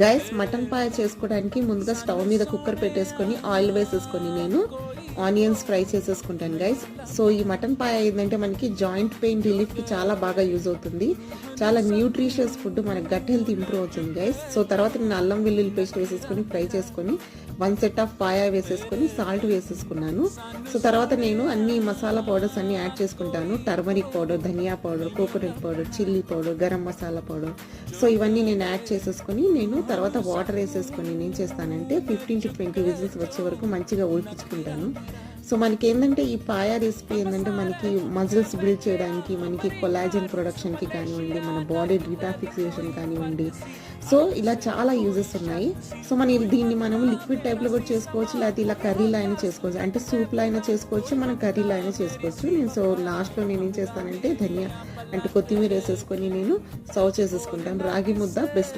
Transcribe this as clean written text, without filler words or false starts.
Guys mutton పాయ చేసుకోవడానికి ముందుగా stove మీద కుక్కర్ పెట్టేసుకొని ఆయిల్ వేసేసుకొని నేను ఆనియన్స్ ఫ్రై చేసేసుకుంటాను గైస్. సో ఈ మటన్ పాయ ఏంటంటే మనకి జాయింట్ పెయిన్ రిలీఫ్కి చాలా బాగా యూజ్ అవుతుంది. చాలా న్యూట్రిషియస్ ఫుడ్, మన గట్ హెల్త్ ఇంప్రూవ్ అవుతుంది గైస్. సో తర్వాత నేను అల్లం వెల్లుల్లి పేస్ట్ వేసేసుకొని ఫ్రై చేసుకొని 1 సెట్ ఆఫ్ పాయ వేసేసుకొని సాల్ట్ వేసేసుకున్నాను. సో తర్వాత నేను అన్ని మసాలా పౌడర్స్ అన్ని యాడ్ చేసుకుంటాను. టర్మరిక్ పౌడర్, ధనియా powder, coconut powder, chilli powder, garam masala powder. So ఇవన్నీ నేను యాడ్ చేసేసుకొని నేను తర్వాత వాటర్ వేసేసుకొని నేను చేస్తానంటే 15 to 20 విజిల్స్ వచ్చే వరకు మంచిగా ఉడికించుకుంటాను. సో మనకి ఏంటంటే ఈ పాయా రెసిపీ ఏంటంటే మనకి మజిల్స్ బిల్డ్ చేయడానికి, మనకి కొలాజన్ ప్రొడక్షన్కి కానివ్వండి, మన బాడీ డీటాక్సిఫికేషన్ కానివ్వండి, సో ఇలా చాలా యూజెస్ ఉన్నాయి. సో దీన్ని మనం లిక్విడ్ టైప్లో కూడా చేసుకోవచ్చు, లేకపోతే ఇలా కర్రీలో అయినా చేసుకోవచ్చు, అంటే సూప్లో అయినా చేసుకోవచ్చు, మనం కర్రీలో అయినా చేసుకోవచ్చు. సో లాస్ట్లో నేను ఏం చేస్తానంటే ధనియా అంటే కొత్తిమీర వేసేసుకొని నేను సర్వ్ చేసేసుకుంటాను. రాగి ముద్ద బెస్ట్.